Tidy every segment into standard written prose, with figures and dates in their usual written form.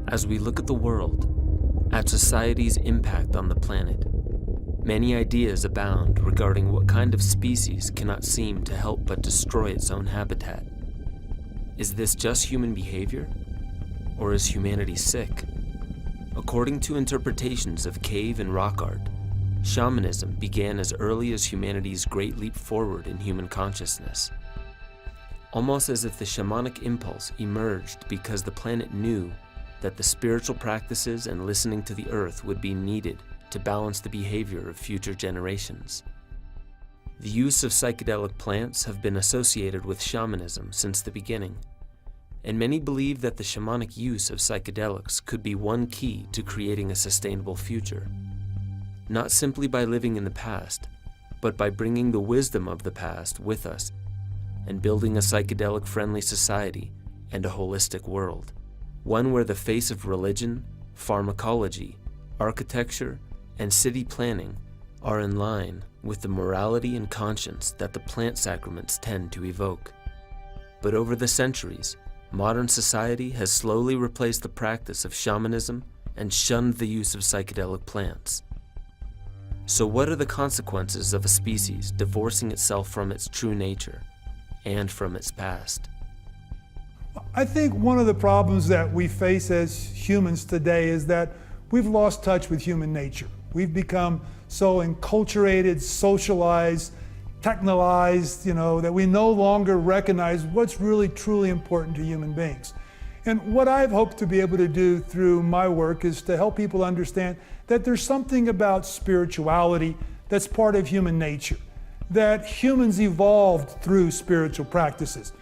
As we look at the world, at society's impact on the planet, many ideas abound regarding what kind of species cannot seem to help but destroy its own habitat. Is this just human behavior? Or is humanity sick? According to interpretations of cave and rock art, shamanism began as early as humanity's great leap forward in human consciousness. Almost as if the shamanic impulse emerged because the planet knew that the spiritual practices and listening to the earth would be needed to balance the behavior of future generations. The use of psychedelic plants have been associated with shamanism since the beginning, and many believe that the shamanic use of psychedelics could be one key to creating a sustainable future, not simply by living in the past, but by bringing the wisdom of the past with us and building a psychedelic-friendly society and a holistic world. One where the face of religion, pharmacology, architecture, and city planning are in line with the morality and conscience that the plant sacraments tend to evoke. But over the centuries, modern society has slowly replaced the practice of shamanism and shunned the use of psychedelic plants. So what are the consequences of a species divorcing itself from its true nature and from its past? I think one of the problems that we face as humans today is that we've lost touch with human nature. We've become so enculturated, socialized, technologized, that we no longer recognize what's really truly important to human beings. And what I've hoped to be able to do through my work is to help people understand that there's something about spirituality that's part of human nature, that humans evolved through spiritual practices.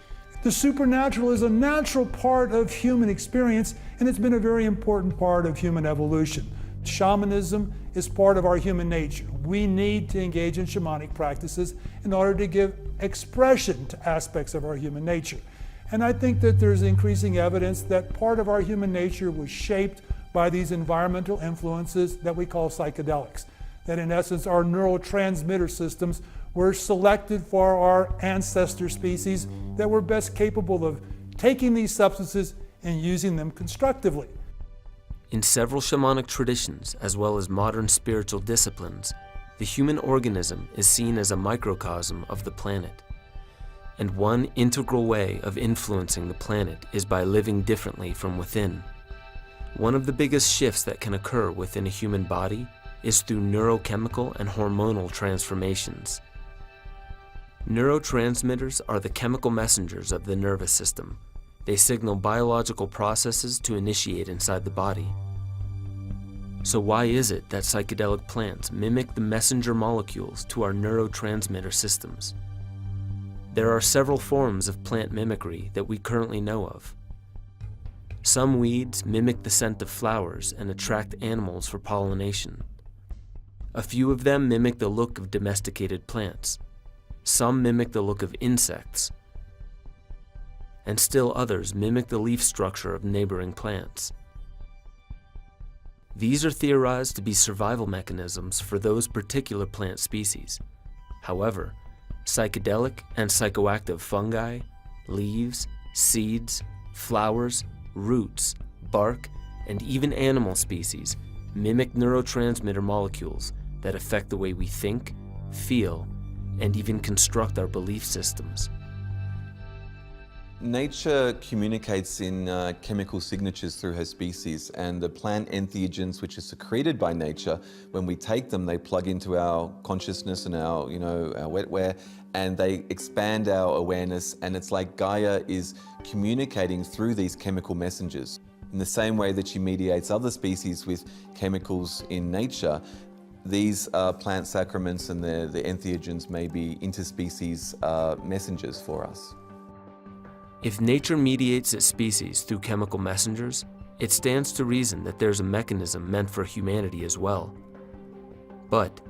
The supernatural is a natural part of human experience, and it's been a very important part of human evolution. Shamanism is part of our human nature. We need to engage in shamanic practices in order to give expression to aspects of our human nature. And I think that there's increasing evidence that part of our human nature was shaped by these environmental influences that we call psychedelics. That in essence, our neurotransmitter systems were selected for our ancestor species that were best capable of taking these substances and using them constructively. In several shamanic traditions, as well as modern spiritual disciplines, the human organism is seen as a microcosm of the planet. And one integral way of influencing the planet is by living differently from within. One of the biggest shifts that can occur within a human body is through neurochemical and hormonal transformations. Neurotransmitters are the chemical messengers of the nervous system. They signal biological processes to initiate inside the body. So why is it that psychedelic plants mimic the messenger molecules to our neurotransmitter systems? There are several forms of plant mimicry that we currently know of. Some weeds mimic the scent of flowers and attract animals for pollination. A few of them mimic the look of domesticated plants. Some mimic the look of insects, and still others mimic the leaf structure of neighboring plants. These are theorized to be survival mechanisms for those particular plant species. However, psychedelic and psychoactive fungi, leaves, seeds, flowers, roots, bark, and even animal species mimic neurotransmitter molecules that affect the way we think, feel, and even construct our belief systems. Nature communicates in chemical signatures through her species, and the plant entheogens which are secreted by nature, when we take them, they plug into our consciousness and our wetware, and they expand our awareness, and it's like Gaia is communicating through these chemical messengers. In the same way that she mediates other species with chemicals in nature, these plant sacraments and the entheogens may be interspecies messengers for us. If nature mediates its species through chemical messengers, it stands to reason that there's a mechanism meant for humanity as well. But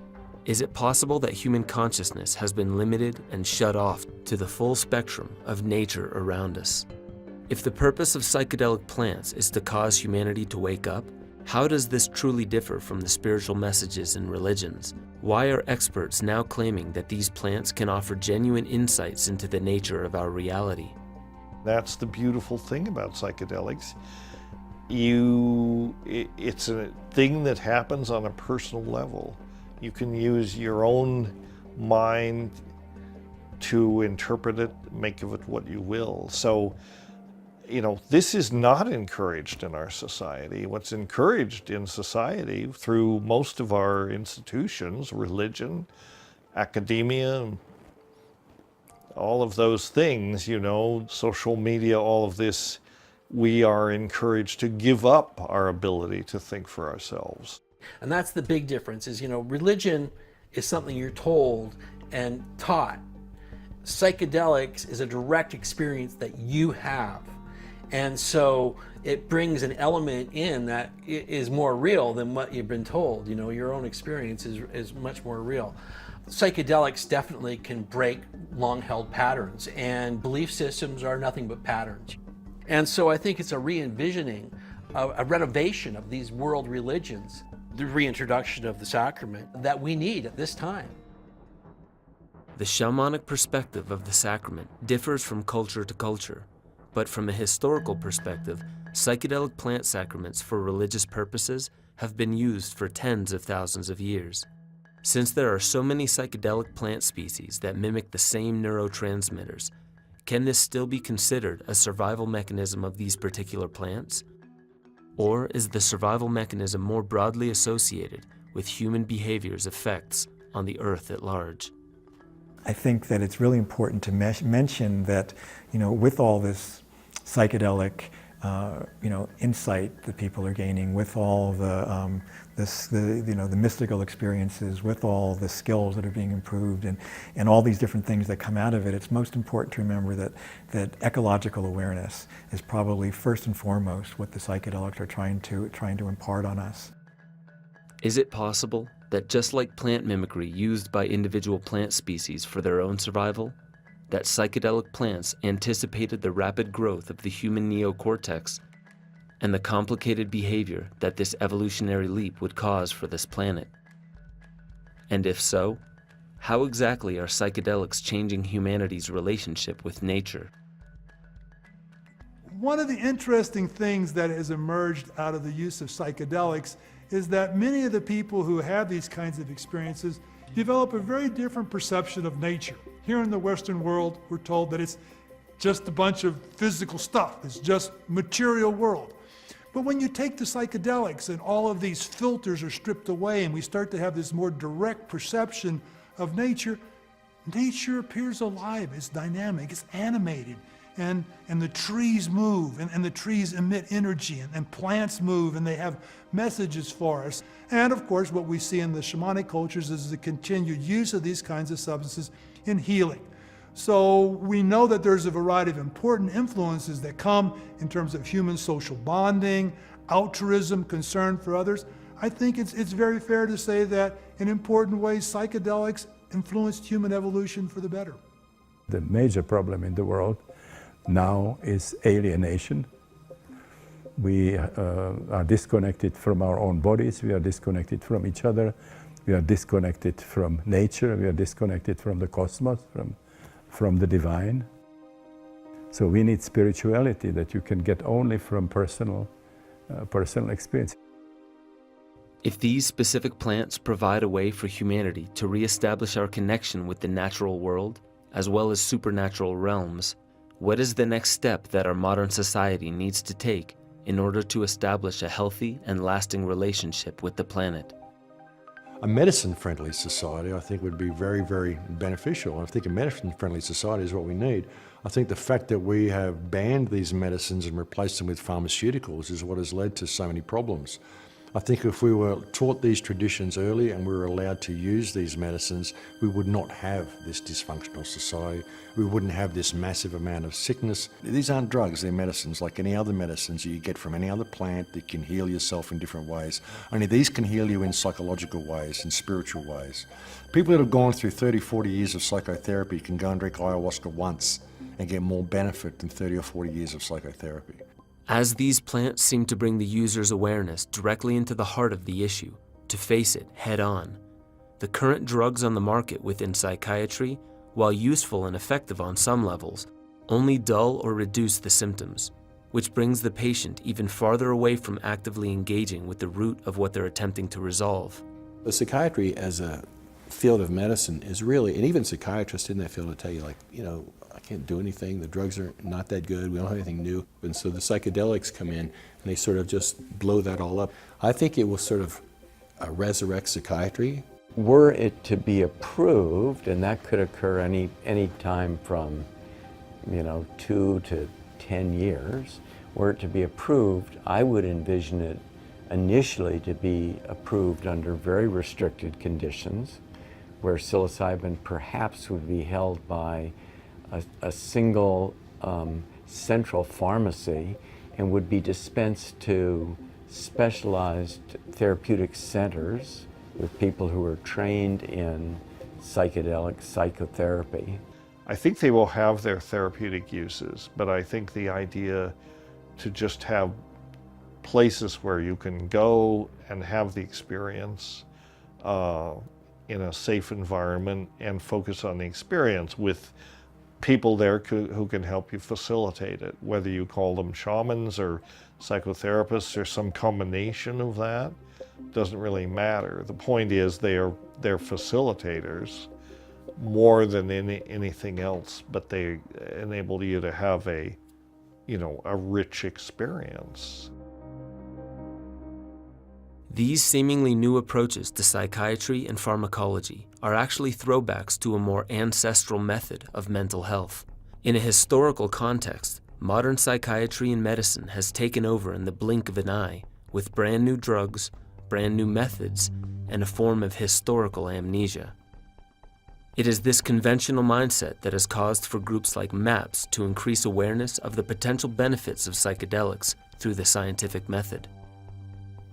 is it possible that human consciousness has been limited and shut off to the full spectrum of nature around us? If the purpose of psychedelic plants is to cause humanity to wake up, how does this truly differ from the spiritual messages in religions? Why are experts now claiming that these plants can offer genuine insights into the nature of our reality? That's the beautiful thing about psychedelics. It's a thing that happens on a personal level. You can use your own mind to interpret it, make of it what you will. So, this is not encouraged in our society. What's encouraged in society through most of our institutions, religion, academia, all of those things, social media, all of this, we are encouraged to give up our ability to think for ourselves. And that's the big difference is, religion is something you're told and taught. Psychedelics is a direct experience that you have. And so it brings an element in that is more real than what you've been told. Your own experience is much more real. Psychedelics definitely can break long-held patterns, and belief systems are nothing but patterns. And so I think it's a re-envisioning, a renovation of these world religions, the reintroduction of the sacrament that we need at this time. The shamanic perspective of the sacrament differs from culture to culture, but from a historical perspective, psychedelic plant sacraments for religious purposes have been used for tens of thousands of years. Since there are so many psychedelic plant species that mimic the same neurotransmitters, can this still be considered a survival mechanism of these particular plants? Or is the survival mechanism more broadly associated with human behavior's effects on the earth at large? I think that it's really important to mention that, with all this psychedelic, insight that people are gaining, with all the mystical experiences, with all the skills that are being improved, and all these different things that come out of it, it's most important to remember that ecological awareness is probably first and foremost what the psychedelics are trying to impart on us. Is it possible that just like plant mimicry used by individual plant species for their own survival, that psychedelic plants anticipated the rapid growth of the human neocortex and the complicated behavior that this evolutionary leap would cause for this planet? And if so, how exactly are psychedelics changing humanity's relationship with nature? One of the interesting things that has emerged out of the use of psychedelics is that many of the people who have these kinds of experiences develop a very different perception of nature. Here in the Western world, we're told that it's just a bunch of physical stuff. It's just material world. But when you take the psychedelics and all of these filters are stripped away and we start to have this more direct perception of nature, nature appears alive, it's dynamic, it's animated. And the trees move, and the trees emit energy, and plants move, and they have messages for us. And of course, what we see in the shamanic cultures is the continued use of these kinds of substances in healing. So we know that there's a variety of important influences that come in terms of human social bonding, altruism, concern for others. I think it's very fair to say that in important ways, psychedelics influenced human evolution for the better. The major problem in the world now is alienation. We are disconnected from our own bodies, we are disconnected from each other, we are disconnected from nature, we are disconnected from the cosmos, from the divine. So we need spirituality that you can get only from personal experience. If these specific plants provide a way for humanity to reestablish our connection with the natural world, as well as supernatural realms, what is the next step that our modern society needs to take in order to establish a healthy and lasting relationship with the planet? A medicine-friendly society, I think, would be very, very beneficial. I think a medicine-friendly society is what we need. I think the fact that we have banned these medicines and replaced them with pharmaceuticals is what has led to so many problems. I think if we were taught these traditions early and we were allowed to use these medicines, we would not have this dysfunctional society. We wouldn't have this massive amount of sickness. These aren't drugs, they're medicines like any other medicines that you get from any other plant that can heal yourself in different ways. Only these can heal you in psychological ways and spiritual ways. People that have gone through 30, 40 years of psychotherapy can go and drink ayahuasca once and get more benefit than 30 or 40 years of psychotherapy. As these plants seem to bring the user's awareness directly into the heart of the issue, to face it head-on, the current drugs on the market within psychiatry, while useful and effective on some levels, only dull or reduce the symptoms, which brings the patient even farther away from actively engaging with the root of what they're attempting to resolve. The psychiatry as a field of medicine is really, and even psychiatrists in that field will tell you, like, you know, I can't do anything, the drugs are not that good, we don't have anything new. And so the psychedelics come in and they sort of just blow that all up. I think it will sort of resurrect psychiatry. Were it to be approved, and that could occur any time from, 2 to 10 years, were it to be approved, I would envision it initially to be approved under very restricted conditions, where psilocybin perhaps would be held by a single central pharmacy and would be dispensed to specialized therapeutic centers with people who are trained in psychedelic psychotherapy. I think they will have their therapeutic uses, but I think the idea to just have places where you can go and have the experience in a safe environment and focus on the experience with people there who can help you facilitate it, whether you call them shamans or psychotherapists or some combination of that, doesn't really matter. The point is they're facilitators more than anything else, but they enable you to have a rich experience. These seemingly new approaches to psychiatry and pharmacology are actually throwbacks to a more ancestral method of mental health. In a historical context, modern psychiatry and medicine has taken over in the blink of an eye, with brand new drugs, brand new methods, and a form of historical amnesia. It is this conventional mindset that has caused for groups like MAPS to increase awareness of the potential benefits of psychedelics through the scientific method.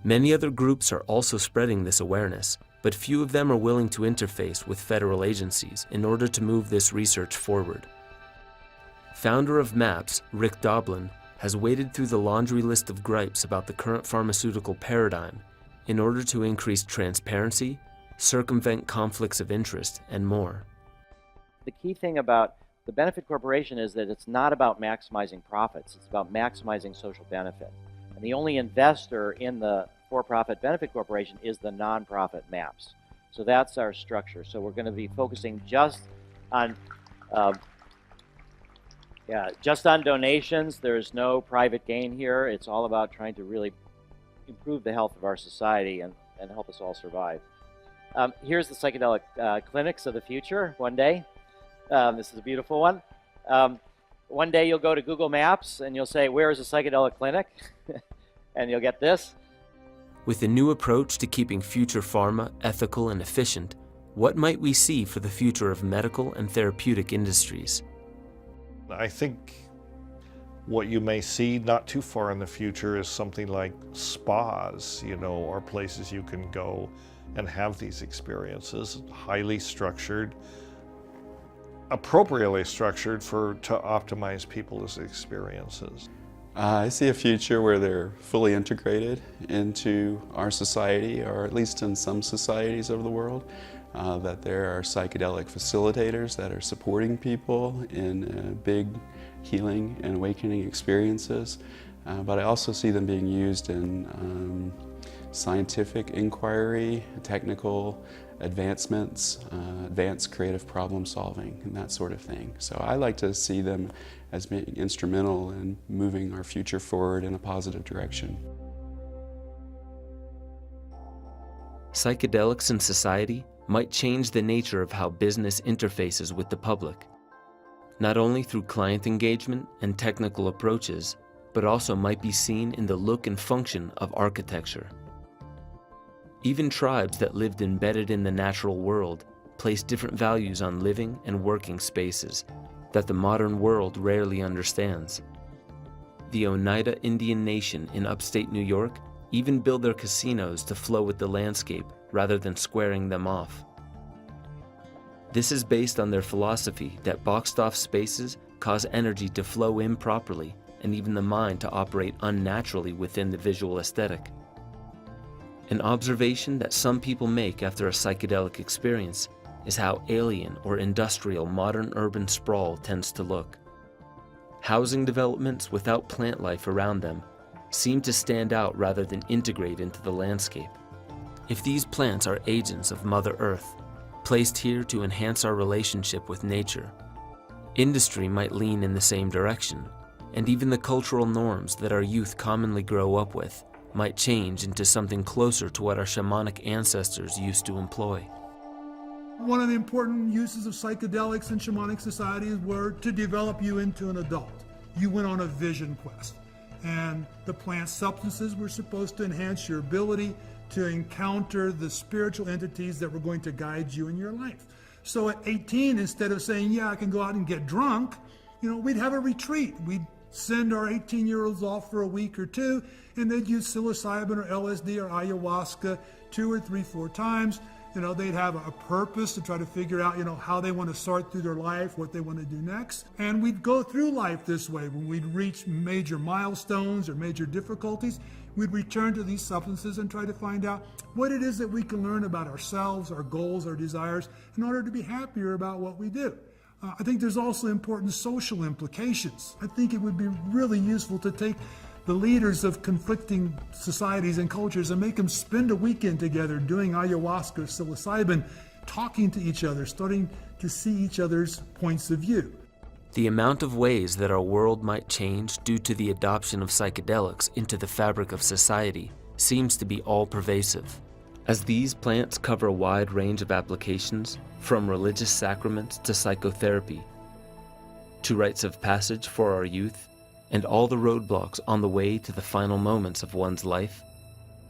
Many other groups are also spreading this awareness, but few of them are willing to interface with federal agencies in order to move this research forward. Founder of MAPS, Rick Doblin, has waded through the laundry list of gripes about the current pharmaceutical paradigm in order to increase transparency, circumvent conflicts of interest, and more. The key thing about the benefit corporation is that it's not about maximizing profits, it's about maximizing social benefit. And the only investor in the for-profit benefit corporation is the nonprofit MAPS. So that's our structure. So we're going to be focusing just on donations. There's no private gain here. It's all about trying to really improve the health of our society and help us all survive. Here's the psychedelic clinics of the future one day. This is a beautiful one. One day you'll go to Google Maps and you'll say, where is a psychedelic clinic? And you'll get this. With a new approach to keeping future pharma ethical and efficient, what might we see for the future of medical and therapeutic industries? I think what you may see not too far in the future is something like spas, or places you can go and have these experiences, highly structured, appropriately structured to optimize people's experiences. I see a future where they're fully integrated into our society, or at least in some societies of the world, that there are psychedelic facilitators that are supporting people in big healing and awakening experiences. But I also see them being used in scientific inquiry, technical advancements, advanced creative problem solving, and that sort of thing. So I like to see them as being instrumental in moving our future forward in a positive direction. Psychedelics in society might change the nature of how business interfaces with the public, not only through client engagement and technical approaches, but also might be seen in the look and function of architecture. Even tribes that lived embedded in the natural world placed different values on living and working spaces that the modern world rarely understands. The Oneida Indian Nation in upstate New York even build their casinos to flow with the landscape rather than squaring them off. This is based on their philosophy that boxed-off spaces cause energy to flow improperly and even the mind to operate unnaturally within the visual aesthetic. An observation that some people make after a psychedelic experience is how alien or industrial modern urban sprawl tends to look. Housing developments without plant life around them seem to stand out rather than integrate into the landscape. If these plants are agents of Mother Earth, placed here to enhance our relationship with nature, industry might lean in the same direction, and even the cultural norms that our youth commonly grow up with might change into something closer to what our shamanic ancestors used to employ. One of the important uses of psychedelics in shamanic societies were to develop you into an adult. You went on a vision quest, and the plant substances were supposed to enhance your ability to encounter the spiritual entities that were going to guide you in your life. So at 18, instead of saying, yeah, I can go out and get drunk, we'd have a retreat. We'd send our 18-year-olds off for a week or two, and they'd use psilocybin or LSD or ayahuasca 2 or 3, 4 times. They'd have a purpose to try to figure out, how they want to sort through their life, what they want to do next. And we'd go through life this way. When we'd reach major milestones or major difficulties, we'd return to these substances and try to find out what it is that we can learn about ourselves, our goals, our desires, in order to be happier about what we do. I think there's also important social implications. I think it would be really useful to take the leaders of conflicting societies and cultures and make them spend a weekend together doing ayahuasca or psilocybin, talking to each other, starting to see each other's points of view. The amount of ways that our world might change due to the adoption of psychedelics into the fabric of society seems to be all-pervasive. As these plants cover a wide range of applications, from religious sacraments to psychotherapy, to rites of passage for our youth, and all the roadblocks on the way to the final moments of one's life,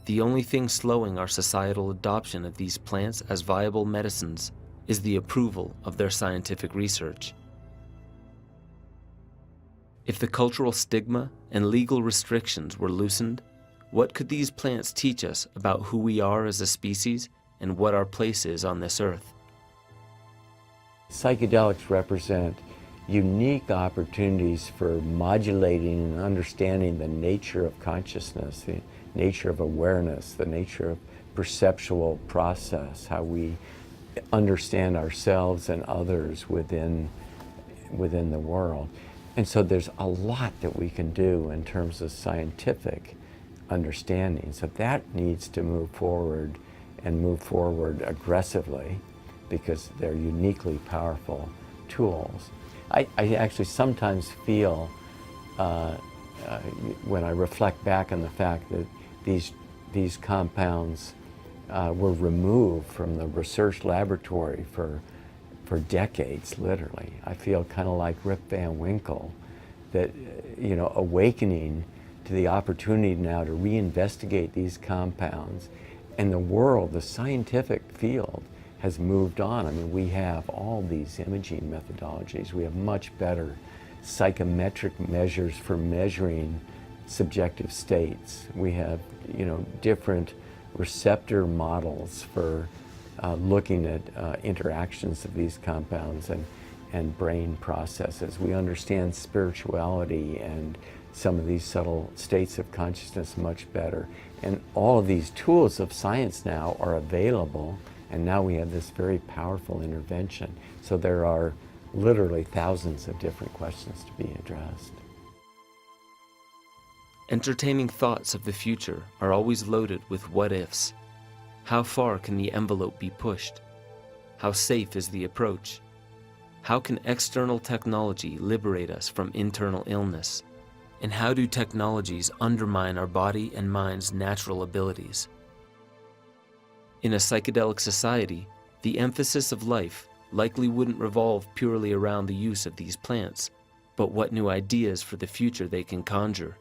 the only thing slowing our societal adoption of these plants as viable medicines is the approval of their scientific research. If the cultural stigma and legal restrictions were loosened, what could these plants teach us about who we are as a species and what our place is on this earth? Psychedelics represent unique opportunities for modulating and understanding the nature of consciousness, the nature of awareness, the nature of perceptual process, how we understand ourselves and others within the world. And so there's a lot that we can do in terms of scientific understanding. So that needs to move forward and move forward aggressively because they're uniquely powerful tools. I actually sometimes feel when I reflect back on the fact that these compounds were removed from the research laboratory for decades, literally. I feel kind of like Rip Van Winkle, that awakening to the opportunity now to reinvestigate these compounds, and the world, the scientific field, has moved on. I mean, we have all these imaging methodologies. We have much better psychometric measures for measuring subjective states. We have, different receptor models for looking at interactions of these compounds and brain processes. We understand spirituality and some of these subtle states of consciousness much better. And all of these tools of science now are available, and now we have this very powerful intervention. So there are literally thousands of different questions to be addressed. Entertaining thoughts of the future are always loaded with what-ifs. How far can the envelope be pushed? How safe is the approach? How can external technology liberate us from internal illness? And how do technologies undermine our body and mind's natural abilities? In a psychedelic society, the emphasis of life likely wouldn't revolve purely around the use of these plants, but what new ideas for the future they can conjure.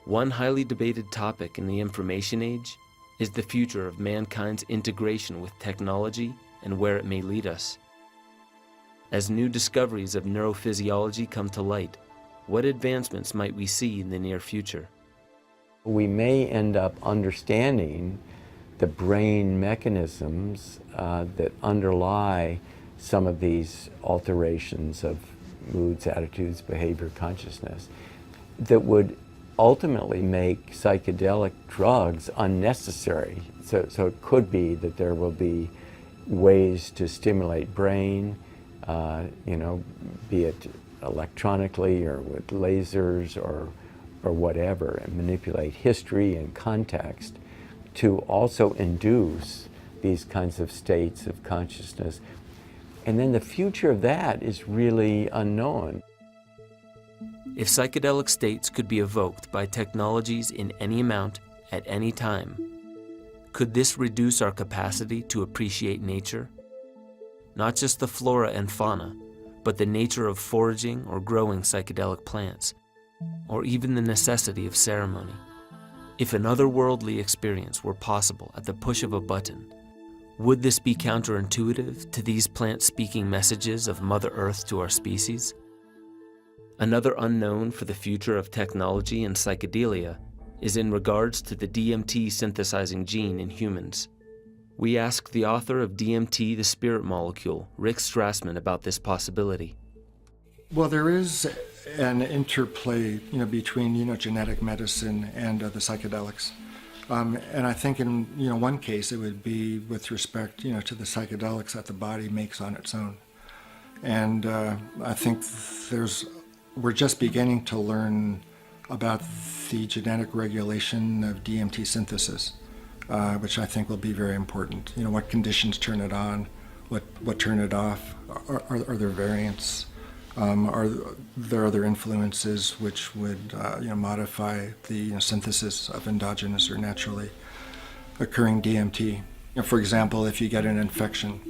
One highly debated topic in the information age is the future of mankind's integration with technology and where it may lead us. As new discoveries of neurophysiology come to light, what advancements might we see in the near future? We may end up understanding the brain mechanisms that underlie some of these alterations of moods, attitudes, behavior, consciousness that would ultimately make psychedelic drugs unnecessary. So it could be that there will be ways to stimulate brain, be it electronically or with lasers or whatever, and manipulate history and context to also induce these kinds of states of consciousness. And then the future of that is really unknown. If psychedelic states could be evoked by technologies in any amount at any time, could this reduce our capacity to appreciate nature? Not just the flora and fauna, but the nature of foraging or growing psychedelic plants, or even the necessity of ceremony. If an otherworldly experience were possible at the push of a button, would this be counterintuitive to these plants speaking messages of Mother Earth to our species? Another unknown for the future of technology and psychedelia is in regards to the DMT synthesizing gene in humans. We asked the author of DMT, the Spirit Molecule, Rick Strassman, about this possibility. Well, there is an interplay, between, genetic medicine and the psychedelics. And I think in, one case it would be with respect, to the psychedelics that the body makes on its own. And I think we're just beginning to learn about the genetic regulation of DMT synthesis, which I think will be very important. What conditions turn it on, what turn it off, are there variants? Are there other influences which would modify the synthesis of endogenous or naturally occurring DMT? For example, if you get an infection,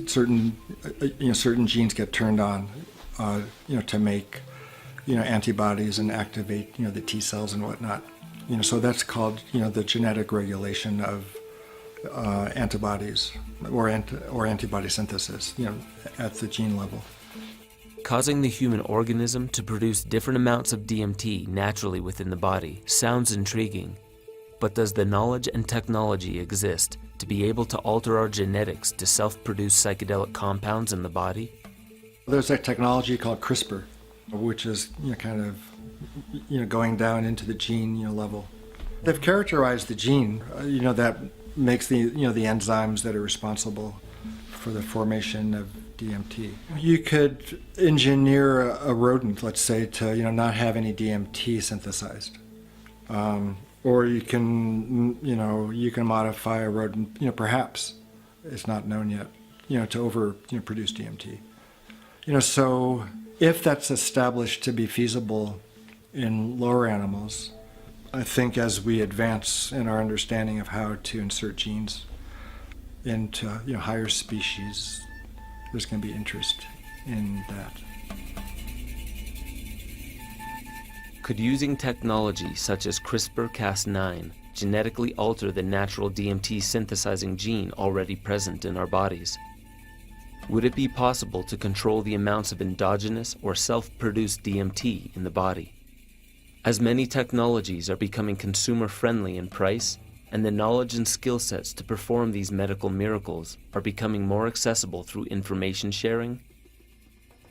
certain genes get turned on, to make antibodies and activate the T cells and whatnot. So that's called the genetic regulation of antibodies or antibody synthesis at the gene level. Causing the human organism to produce different amounts of DMT naturally within the body sounds intriguing, but does the knowledge and technology exist to be able to alter our genetics to self-produce psychedelic compounds in the body? There's a technology called CRISPR, which is going down into the gene level. They've characterized the gene, that makes the the enzymes that are responsible for the formation of DMT. You could engineer a rodent, let's say, to not have any DMT synthesized, or you can modify a rodent, perhaps it's not known yet, to produce DMT. So if that's established to be feasible in lower animals, I think as we advance in our understanding of how to insert genes into higher species, there's going to be interest in that. Could using technology such as CRISPR-Cas9 genetically alter the natural DMT synthesizing gene already present in our bodies? Would it be possible to control the amounts of endogenous or self-produced DMT in the body? As many technologies are becoming consumer-friendly in price, and the knowledge and skill sets to perform these medical miracles are becoming more accessible through information sharing,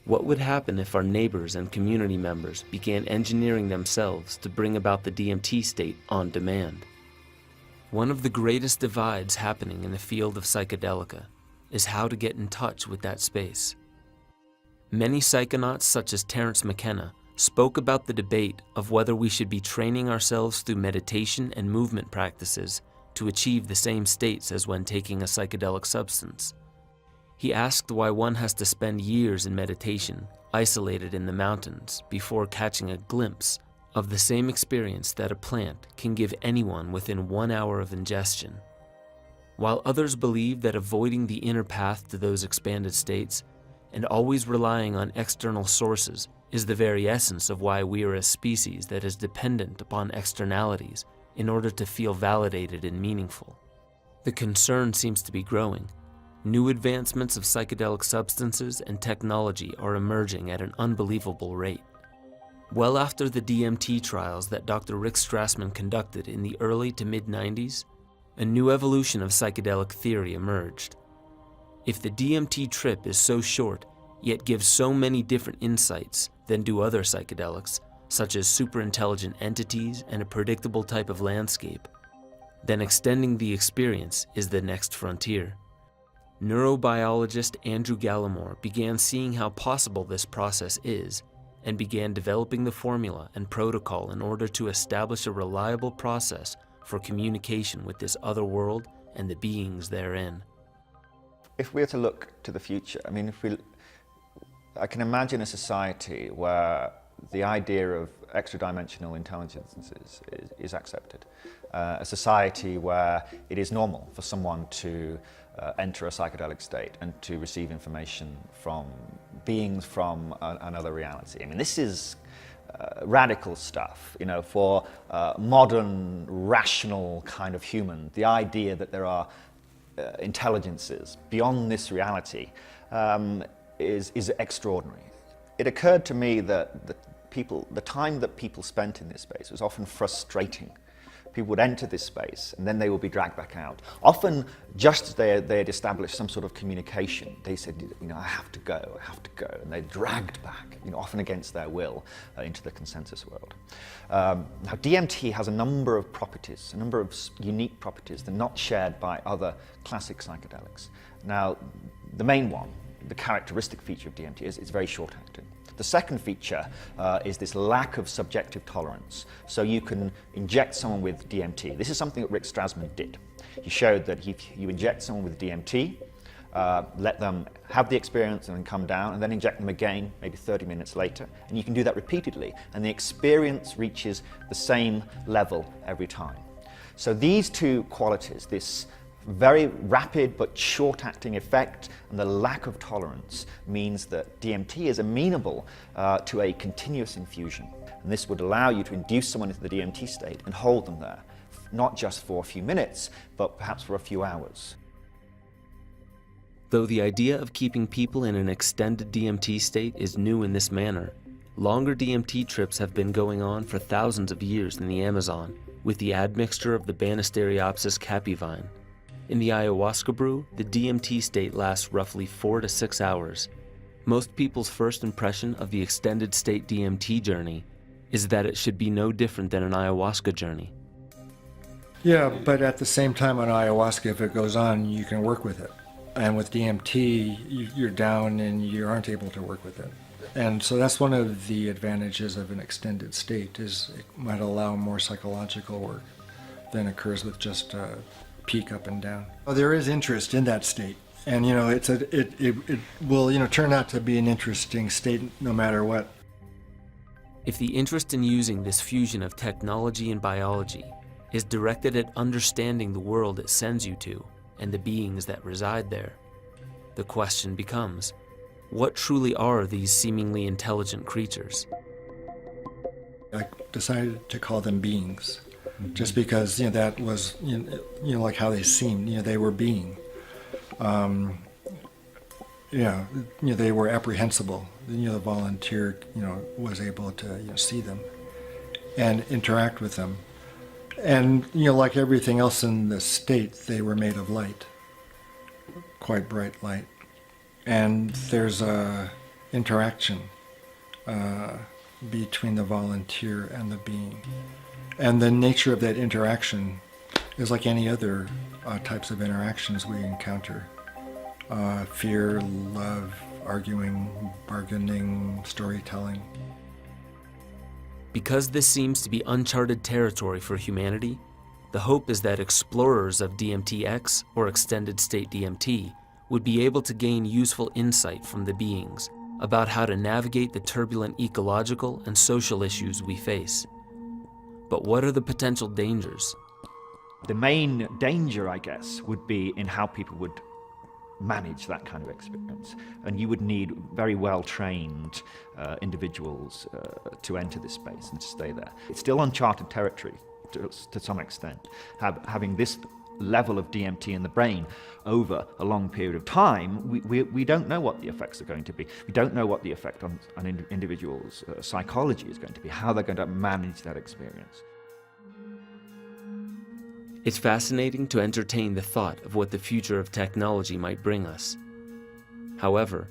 what would happen if our neighbors and community members began engineering themselves to bring about the DMT state on demand? One of the greatest divides happening in the field of psychedelica is how to get in touch with that space. Many psychonauts such as Terence McKenna spoke about the debate of whether we should be training ourselves through meditation and movement practices to achieve the same states as when taking a psychedelic substance. He asked why one has to spend years in meditation, isolated in the mountains, before catching a glimpse of the same experience that a plant can give anyone within 1 hour of ingestion. While others believe that avoiding the inner path to those expanded states and always relying on external sources is the very essence of why we are a species that is dependent upon externalities in order to feel validated and meaningful. The concern seems to be growing. New advancements of psychedelic substances and technology are emerging at an unbelievable rate. Well after the DMT trials that Dr. Rick Strassman conducted in the early to mid-90s, a new evolution of psychedelic theory emerged. If the DMT trip is so short, yet gives so many different insights than do other psychedelics, such as superintelligent entities and a predictable type of landscape, then extending the experience is the next frontier. neurobiologist Andrew Gallimore began seeing how possible this process is and began developing the formula and protocol in order to establish a reliable process for communication with this other world and the beings therein. If we were to look to the future, I can imagine a society where the idea of extra-dimensional intelligences is accepted. A society where it is normal for someone to enter a psychedelic state and to receive information from beings from another reality. I mean, this is radical stuff, you know, for modern, rational kind of human. The idea that there are intelligences beyond this reality is extraordinary. It occurred to me that the time that people spent in this space was often frustrating. People would enter this space and then they would be dragged back out. Often, just as they had established some sort of communication, they said, you know, I have to go, and they're dragged back, you know, often against their will, into the consensus world. Now, DMT has a number of properties, a number of unique properties that are not shared by other classic psychedelics. Now, the main one, the characteristic feature of DMT is it's very short-acting. The second feature is this lack of subjective tolerance. So you can inject someone with DMT. This is something that Rick Strassman did. He showed that if you inject someone with DMT, let them have the experience and then come down, and then inject them again, maybe 30 minutes later. And you can do that repeatedly, and the experience reaches the same level every time. So these two qualities, this very rapid but short-acting effect and the lack of tolerance, means that DMT is amenable to a continuous infusion. And this would allow you to induce someone into the DMT state and hold them there, not just for a few minutes, but perhaps for a few hours. Though the idea of keeping people in an extended DMT state is new in this manner, longer DMT trips have been going on for thousands of years in the Amazon, with the admixture of the Banisteriopsis capivine. In the ayahuasca brew, the DMT state lasts roughly 4 to 6 hours. Most people's first impression of the extended state DMT journey is that it should be no different than an ayahuasca journey. Yeah, but at the same time on ayahuasca, if it goes on, you can work with it. And with DMT, you're down and you aren't able to work with it. And so that's one of the advantages of an extended state, is it might allow more psychological work than occurs with just peak up and down. Well, there is interest in that state, and you know it will turn out to be an interesting state no matter what. If the interest in using this fusion of technology and biology is directed at understanding the world it sends you to and the beings that reside there, the question becomes, what truly are these seemingly intelligent creatures? I decided to call them beings. Just because that was like how they seemed. They were being. They were apprehensible. The volunteer was able to see them and interact with them. And like everything else in the state, they were made of light, quite bright light. And there's a interaction between the volunteer and the being. And the nature of that interaction is like any other types of interactions we encounter. Fear, love, arguing, bargaining, storytelling. Because this seems to be uncharted territory for humanity, the hope is that explorers of DMTX or extended state DMT would be able to gain useful insight from the beings about how to navigate the turbulent ecological and social issues we face. But what are the potential dangers? The main danger, I guess, would be in how people would manage that kind of experience. And you would need very well-trained individuals to enter this space and to stay there. It's still uncharted territory to some extent. Having this level of DMT in the brain over a long period of time, we don't know what the effects are going to be. We don't know what the effect on an individual's psychology is going to be, how they're going to manage that experience. It's fascinating to entertain the thought of what the future of technology might bring us. However,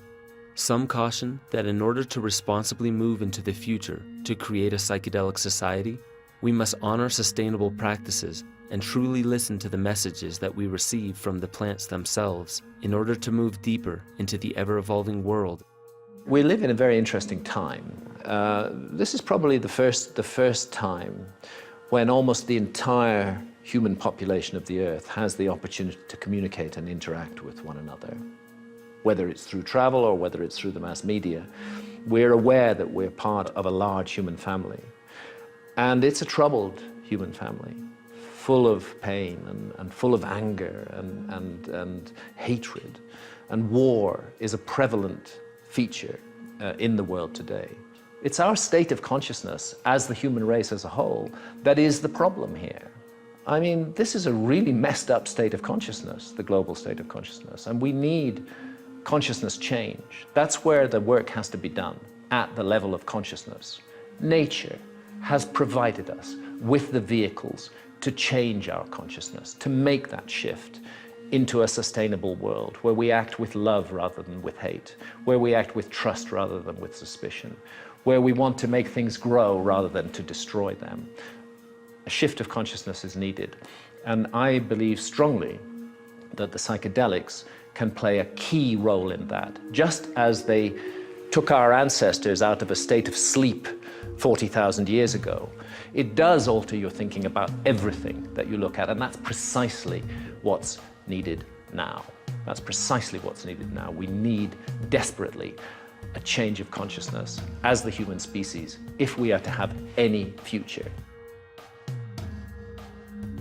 some caution that in order to responsibly move into the future to create a psychedelic society, We must honor sustainable practices and truly listen to the messages that we receive from the plants themselves in order to move deeper into the ever-evolving world. We live in a very interesting time. This is probably the first time when almost the entire human population of the Earth has the opportunity to communicate and interact with one another. Whether it's through travel or whether it's through the mass media, we're aware that we're part of a large human family. And it's a troubled human family, full of pain and full of anger and hatred. And war is a prevalent feature in the world today. It's our state of consciousness as the human race as a whole that is the problem here. I mean, this is a really messed up state of consciousness, the global state of consciousness, and we need consciousness change. That's where the work has to be done, at the level of consciousness. Nature has provided us with the vehicles to change our consciousness, to make that shift into a sustainable world where we act with love rather than with hate, where we act with trust rather than with suspicion, where we want to make things grow rather than to destroy them. A shift of consciousness is needed. And I believe strongly that the psychedelics can play a key role in that. Just as they took our ancestors out of a state of sleep 40,000 years ago, it does alter your thinking about everything that you look at, and that's precisely what's needed now. That's precisely what's needed now. We need desperately a change of consciousness as the human species if we are to have any future.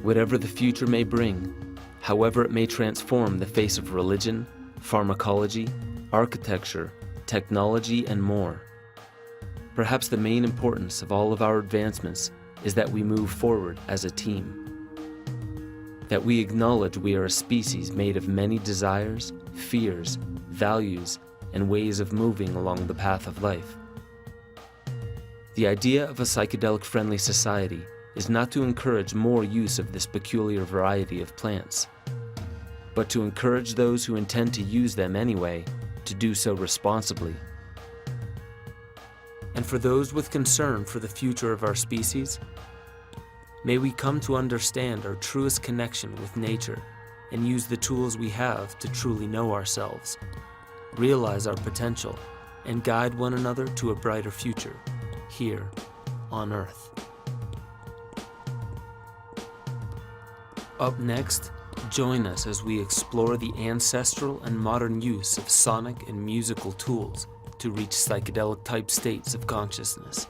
Whatever the future may bring, however it may transform the face of religion, pharmacology, architecture, technology, and more, perhaps the main importance of all of our advancements is that we move forward as a team. That we acknowledge we are a species made of many desires, fears, values, and ways of moving along the path of life. The idea of a psychedelic-friendly society is not to encourage more use of this peculiar variety of plants, but to encourage those who intend to use them anyway to do so responsibly. And for those with concern for the future of our species, may we come to understand our truest connection with nature and use the tools we have to truly know ourselves, realize our potential, and guide one another to a brighter future here on Earth. Up next, join us as we explore the ancestral and modern use of sonic and musical tools to reach psychedelic-type states of consciousness.